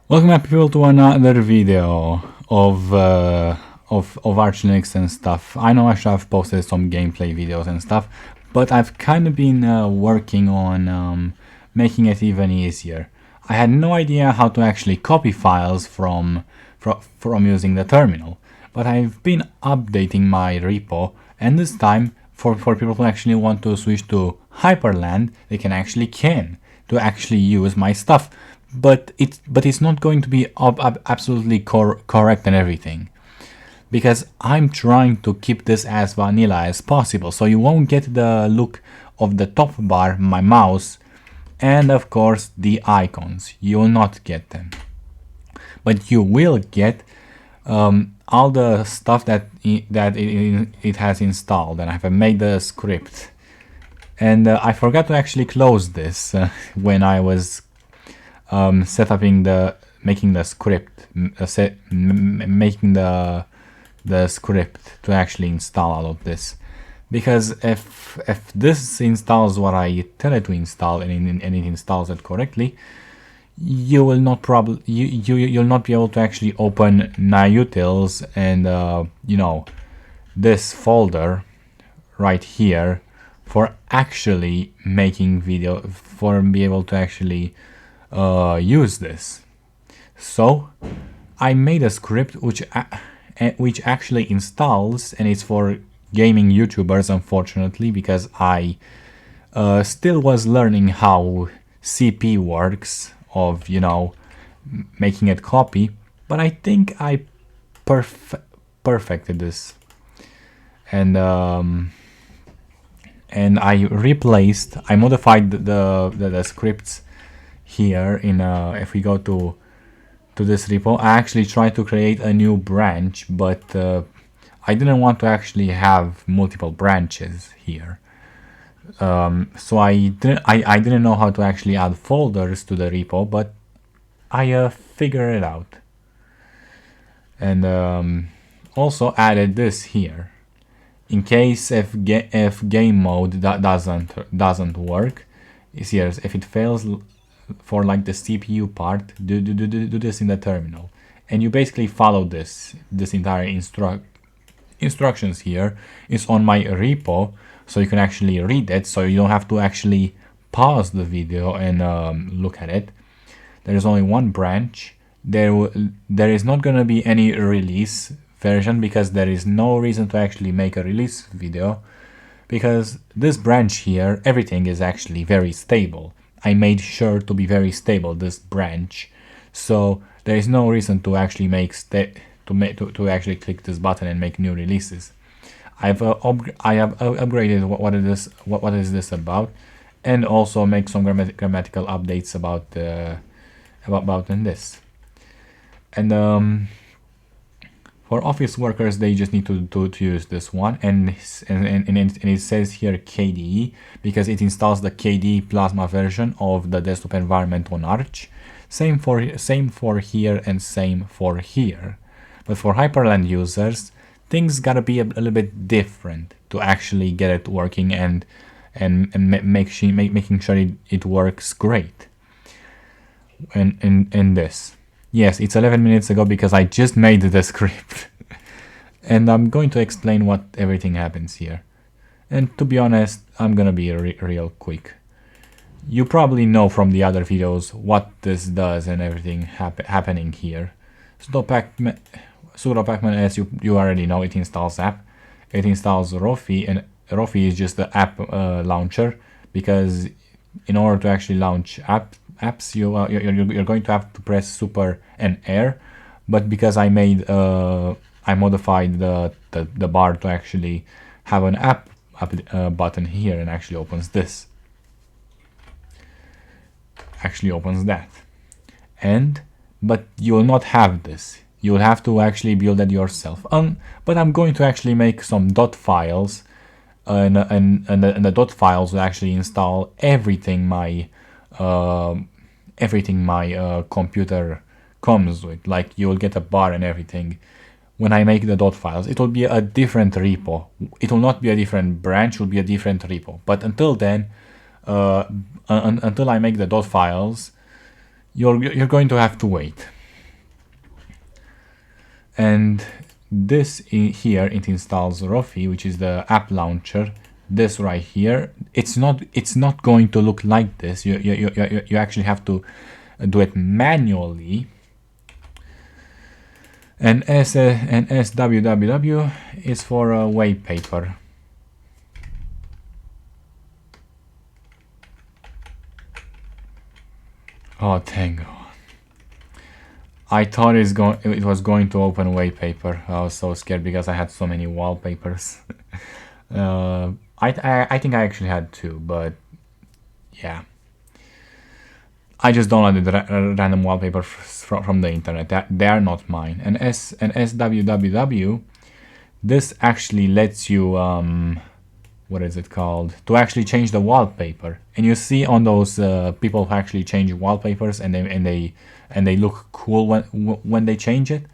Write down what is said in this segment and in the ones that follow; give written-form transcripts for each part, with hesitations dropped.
Welcome back, people, to another video of ArchLinux and stuff. I know I should have posted some gameplay videos and stuff, but I've kind of been working on making it even easier. I had no idea how to actually copy files from using the terminal, but I've been updating my repo, and this time for people who actually want to switch to Hyperland, they can actually use my stuff. But it's not going to be absolutely correct and everything, because I'm trying to keep this as vanilla as possible, so you won't get the look of the top bar, my mouse, and of course the icons. You will not get them, but you will get all the stuff that it has installed, and I've made the script. And I forgot to actually close this when I was making the script to actually install all of this, because if this installs what I tell it to install and it installs it correctly, you will not you'll not be able to actually open nyutils and this folder right here for actually making video, for be able to actually use this. So I made a script which actually installs, and it's for gaming YouTubers, unfortunately, because I still was learning how CP works of making it copy, but I think I perfected this, and I modified the scripts here in if we go to this repo. I actually tried to create a new branch, but I didn't want to actually have multiple branches here, so I didn't know how to actually add folders to the repo, but I figured it out, and also added this here in case if game mode doesn't work. Is here if it fails for like the CPU part, do this in the terminal, and you basically follow this entire instructions here. Is on my repo, so you can actually read it, so you don't have to actually pause the video and look at it. There is only one branch. There is not going to be any release version, because there is no reason to actually make a release video, because this branch here, everything is actually very stable. I made sure to be very stable, this branch, so there is no reason to actually to actually click this button and make new releases. I have upgraded what is this about, and also make some grammatical updates about in this. And for office workers, they just need to use this one, and it says here KDE, because it installs the KDE Plasma version of the desktop environment on Arch. Same for here and same for here. But for Hyperland users, things gotta be a little bit different to actually get it working and making sure it works great. And this. Yes, it's 11 minutes ago, because I just made the script. And I'm going to explain what everything happens here. And to be honest, I'm gonna be real quick. You probably know from the other videos what this does and everything happening here. sudo pacman, as you already know, it installs app. It installs Rofi, and Rofi is just the app launcher, because in order to actually launch apps, you're going to have to press super and air, but because I modified the bar to actually have an app button here, and actually opens this, actually opens that. But you will not have this. You will have to actually build it yourself. But I'm going to actually make some dot files, and the dot files will actually install everything my computer comes with. Like, you will get a bar and everything. When I make the dot files, it will be a different repo. It will not be a different branch, it will be a different repo. But until then, until I make the dot files, you're going to have to wait. And this in here, it installs Rofi, which is the app launcher. This right here, it's not going to look like this. You actually have to do it manually. And SWWW is for a white paper. Oh, thank God. I thought it was going to open white paper. I was so scared because I had so many wallpapers. I think I actually had two, but yeah. I just downloaded random wallpapers from the internet. They are not mine. And SWWW, this actually lets you what is it called, to actually change the wallpaper. And you see on those people who actually change wallpapers and they look cool when they change it.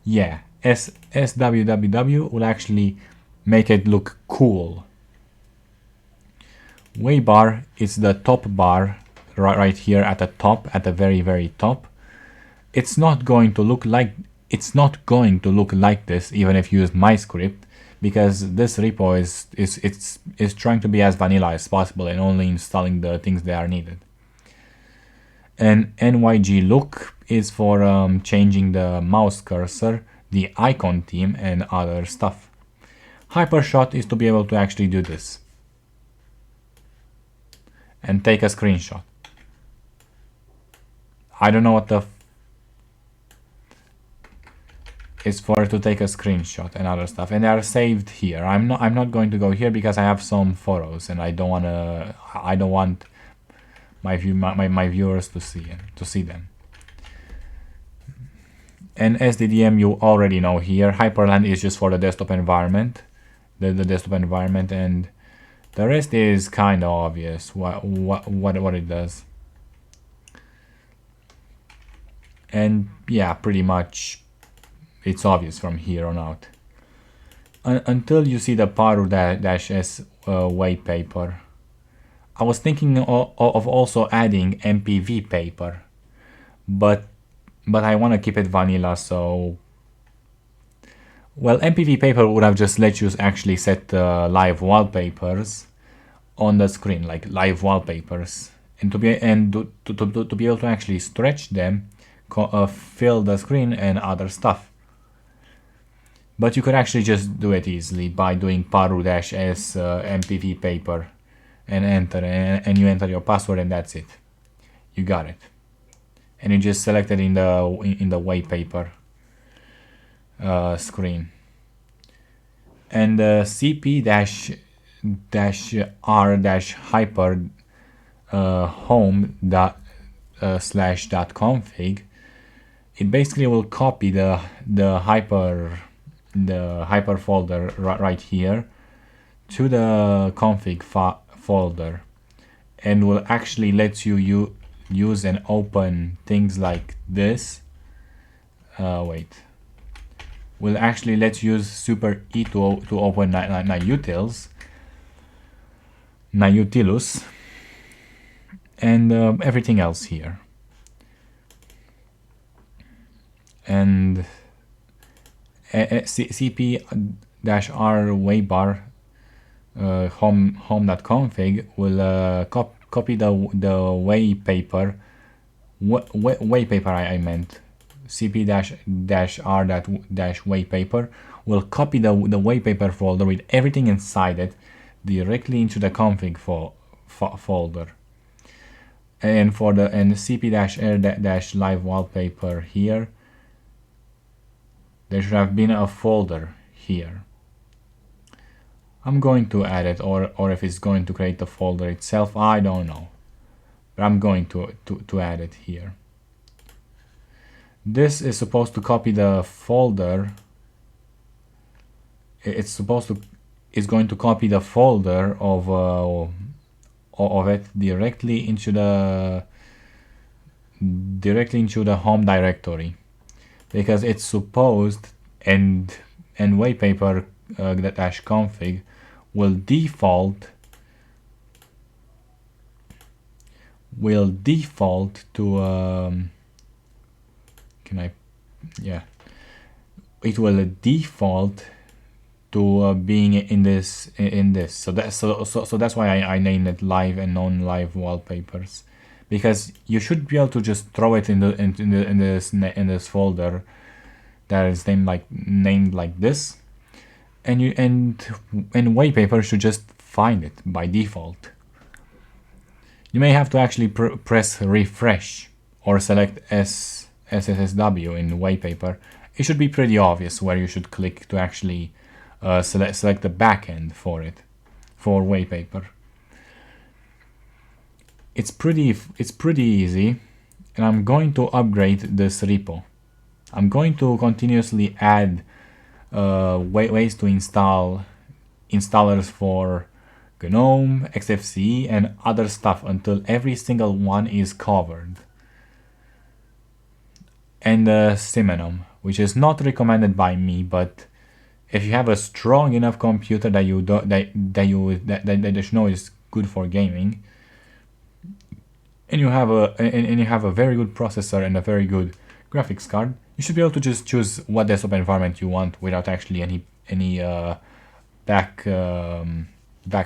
Yeah, SWWW will actually make it look cool. Waybar is the top bar right here at the top, at the very top. It's not going to look like this even if you use my script, because this repo is trying to be as vanilla as possible and only installing the things that are needed. And NYG look is for changing the mouse cursor, the icon theme, and other stuff. Hypershot is to be able to actually do this and take a screenshot. I don't know what the is for, to take a screenshot and other stuff, and they are saved here. I'm not going to go here because I have some photos and I don't want my viewers to see them. And SDDM you already know here. Hyperland is just for the desktop environment, the desktop environment, and the rest is kind of obvious what it does. And yeah, pretty much it's obvious from here on out. Until you see the Paru-S white paper. I was thinking of also adding MPV paper, but I want to keep it vanilla, so... Well, MPV paper would have just let you actually set live wallpapers on the screen, like live wallpapers, and to be able to actually stretch them, fill the screen and other stuff. But you could actually just do it easily by doing Paru-S MPV paper and enter, and you enter your password, and that's it. You got it. And you just select it in the white paper screen. And cp-r-hyper home./.config, it basically will copy the hyper folder right here to the config folder, and will actually let you use and open things like this. Will actually let you use super E to open Nautilus, and everything else here. And cp-r waybar home.config will copy the waypaper. Waypaper I meant. cp-r-waypaper will copy the waypaper folder with everything inside it directly into the config folder. And for the cp-r-live wallpaper here, there should have been a folder here. I'm going to add it, or if it's going to create the folder itself, I don't know. But I'm going to add it here. This is supposed to copy the folder. It's going to copy the folder of it directly into the home directory, because it's supposed, and waypaper -config will default to it will default to being in this. So that's why I named it live and non-live wallpapers, because you should be able to just throw it in this folder that is named like this, and wallpaper should just find it by default. You may have to actually press refresh or select SSSW in wallpaper. It should be pretty obvious where you should click to actually select the backend for it, for wallpaper. It's pretty easy, and I'm going to upgrade this repo. I'm going to continuously add ways to install installers for GNOME, XFCE, and other stuff until every single one is covered. And Simenum, which is not recommended by me, but if you have a strong enough computer that you know is good for gaming, and you have a very good processor and a very good graphics card, you should be able to just choose what desktop environment you want without actually any back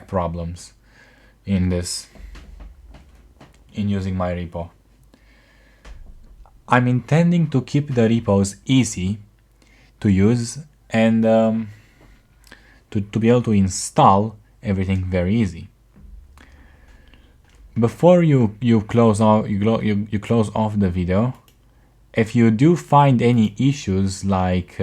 problems in using my repo. I'm intending to keep the repos easy to use and to be able to install everything very easy. Before you close off the video, if you do find any issues, like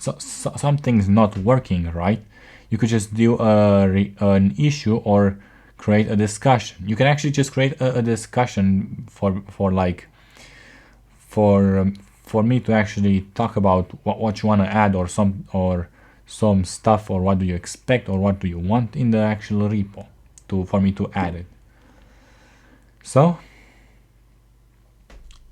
something's not working right, you could just do an issue or create a discussion. You can actually just create a discussion for me to actually talk about what you want to add, or some stuff, or what do you expect, or what do you want in the actual repo for me to add it. So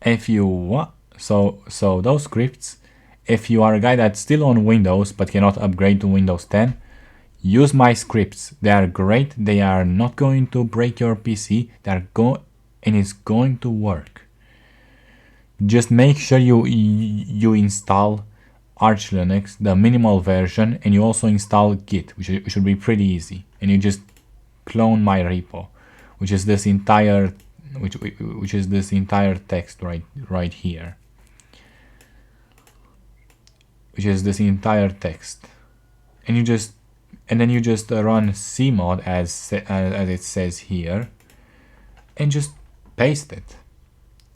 if you want, so those scripts, if you are a guy that's still on Windows but cannot upgrade to Windows 10, use my scripts. They are great. They are not going to break your PC. And it's going to work. Just make sure you install ArchLinux, the minimal version, and you also install Git, which should be pretty easy. And you just clone my repo, which is this entire text right here, which is this entire text, and then you just run cmod as it says here, and just paste it,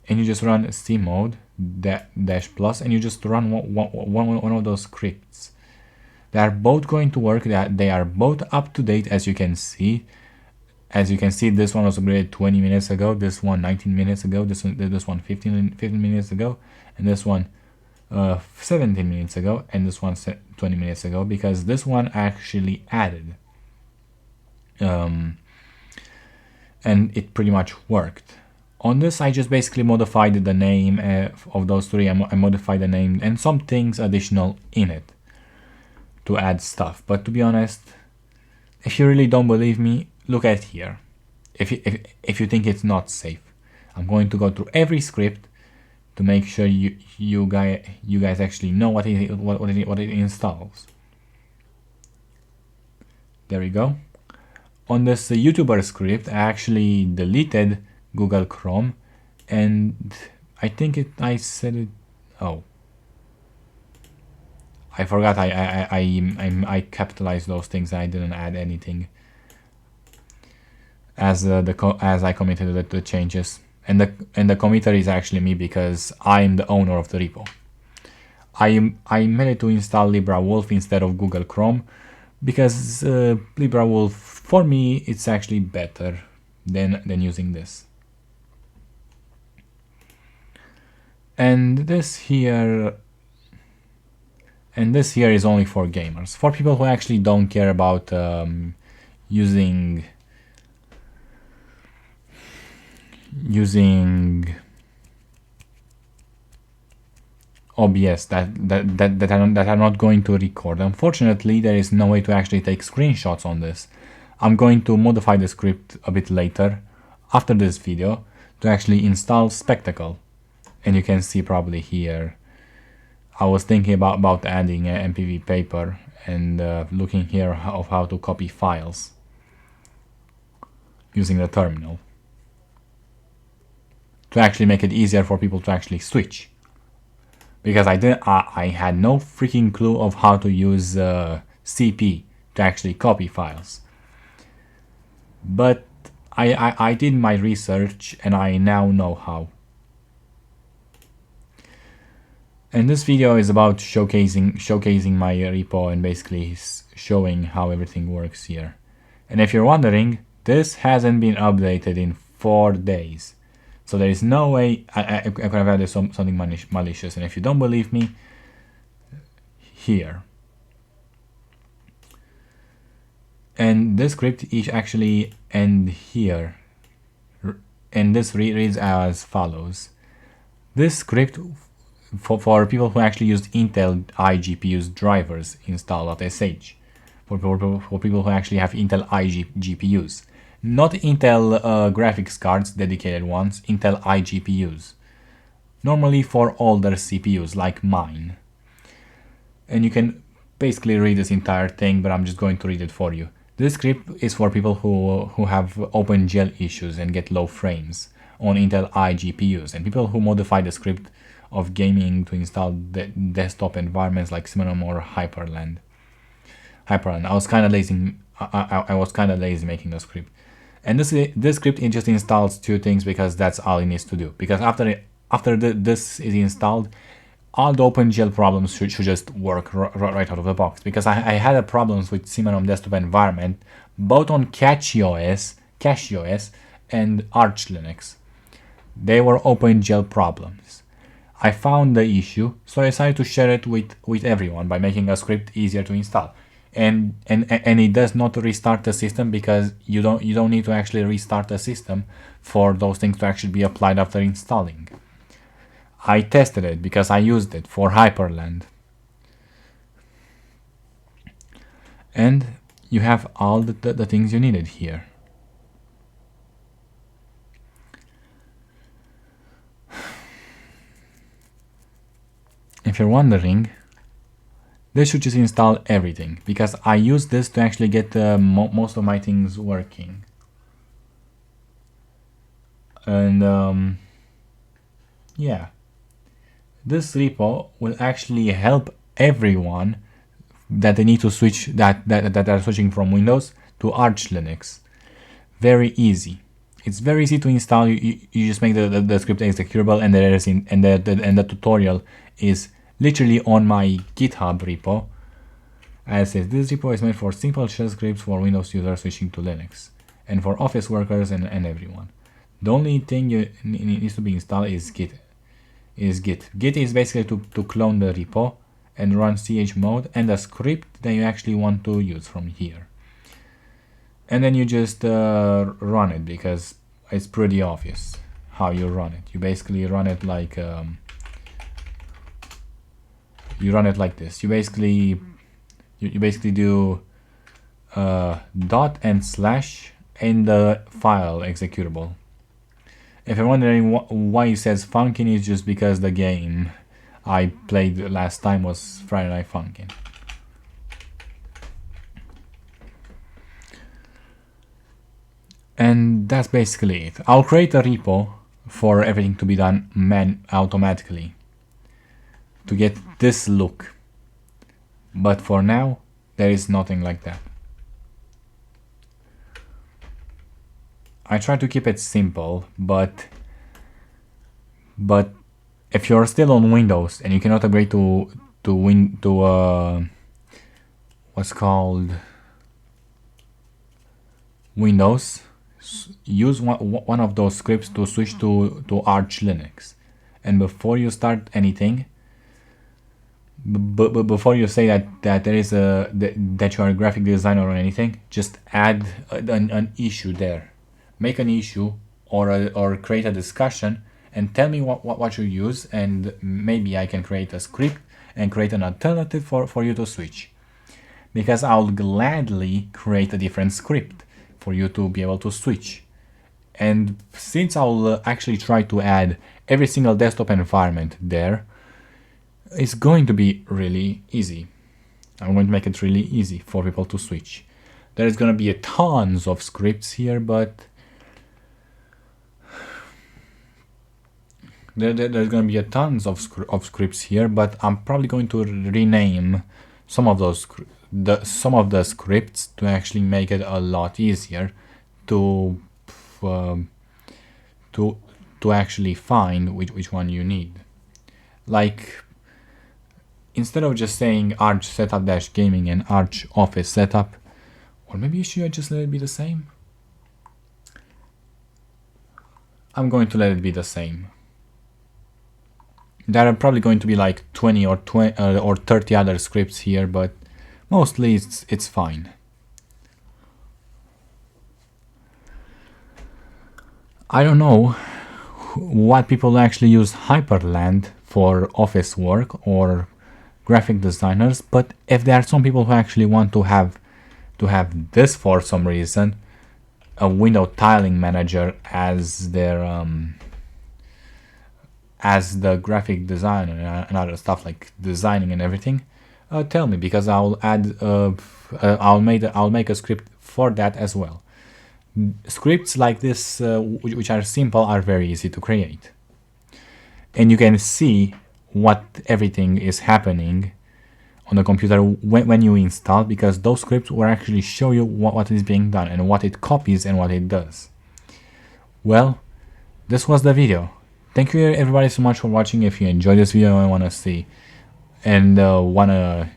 and you just run cmod -+ and you just run one of those scripts. They are both going to work. They are both up to date, as you can see. As you can see, this one was upgraded 20 minutes ago, this one 19 minutes ago, this one 15 minutes ago, and this one 17 minutes ago, and this one 20 minutes ago, because this one actually added. And it pretty much worked. On this, I just basically modified the name of those three. I modified the name and some things additional in it to add stuff. But to be honest, if you really don't believe me, look at here. If you think it's not safe, I'm going to go through every script to make sure you guys actually know what it installs. There we go. On this YouTuber script, I actually deleted Google Chrome, and I think I said it. Oh, I forgot. I capitalized those things. I didn't add anything as I committed the changes, and the committer is actually me, because I'm the owner of the repo. I made it to install LibraWolf instead of Google Chrome, because LibraWolf, for me, it's actually better than using this. And this here is only for gamers. For people who actually don't care about using OBS that are not going to record. Unfortunately, there is no way to actually take screenshots on this. I'm going to modify the script a bit later, after this video, to actually install Spectacle. And you can see probably here, I was thinking about adding an MPV paper and looking here of how to copy files using the terminal to actually make it easier for people to actually switch. Because I had no freaking clue of how to use CP to actually copy files. But I did my research and I now know how. And this video is about showcasing my repo and basically showing how everything works here. And if you're wondering, this hasn't been updated in 4 days. So there is no way I could have added something malicious. And if you don't believe me, here. And this script is actually end here. And this reads as follows. This script for people who actually used Intel iGPU's drivers install.sh. For people who actually have Intel iGPUs. Not Intel graphics cards, dedicated ones, Intel iGPUs. Normally for older CPUs, like mine. And you can basically read this entire thing, but I'm just going to read it for you. This script is for people who have OpenGL issues and get low frames on Intel iGPUs, and people who modify the script of gaming to install desktop environments like Cinnamon or Hyperland. I was kind of lazy. I was kind of lazy making the script, and this script it just installs 2 things because that's all it needs to do. Because after this is installed, all the OpenGL problems should just work right out of the box. Because I had problems with Cinnamon desktop environment both on CachyOS and ArchLinux. They were OpenGL problems. I found the issue, so I decided to share it with everyone by making a script easier to install. And it does not restart the system, because you don't need to actually restart the system for those things to actually be applied after installing. I tested it because I used it for Hyperland. And you have all the things you needed here. If you're wondering, this should just install everything, because I use this to actually get most of my things working. And yeah, this repo will actually help everyone that they need to switch, that are switching from Windows to ArchLinux. Very easy. It's very easy to install. You just make the script executable, and the tutorial is literally on my GitHub repo. As it says, this repo is made for simple shell scripts for Windows users switching to Linux, and for office workers and everyone. The only thing needs to be installed is Git. Git is basically to clone the repo and run chmod and the script that you actually want to use from here. And then you just run it, because it's pretty obvious how you run it. You basically run it like this. You basically do dot and slash in the file executable. If you're wondering why it says Funkin', it's just because the game I played last time was Friday Night Funkin'. And that's basically it. I'll create a repo for everything to be done automatically to get this look. But for now, there is nothing like that. I try to keep it simple, but if you're still on Windows and you cannot upgrade to what's called Windows, use one of those scripts to switch to ArchLinux. And before you start anything, but before you say that there is that you are a graphic designer or anything, just add an issue there. Make an issue or create a discussion and tell me what you use, and maybe I can create a script and create an alternative for you to switch. Because I'll gladly create a different script for you to be able to switch. And since I'll actually try to add every single desktop environment there, It's going to be really easy. I'm going to make it really easy for people to switch. There's going to be tons of scripts here, but there's going to be tons of scripts here, but I'm probably going to rename some of those some of the scripts to actually make it a lot easier to actually find which one you need. Like, instead of just saying arch setup dash gaming and arch office setup, or maybe should I just let it be the same? I'm going to let it be the same. There are probably going to be like 20 or 30 other scripts here, but mostly it's fine. I don't know what people actually use Hyperland for office work or graphic designers, but if there are some people who actually want to have this for some reason, a window tiling manager as their as the graphic designer and other stuff like designing and everything, tell me, because I'll add I'll make a script for that as well. Scripts like this, which are simple, are very easy to create, and you can see what everything is happening on the computer when you install, because those scripts will actually show you what is being done and what it copies and what it does. Well, this was the video. Thank you everybody so much for watching. If you enjoyed this video and want to see and want to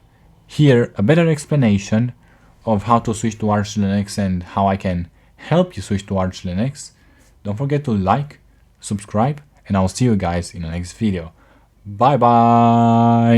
hear a better explanation of how to switch to ArchLinux and how I can help you switch to ArchLinux, don't forget to like, subscribe, and I'll see you guys in the next video. Bye bye!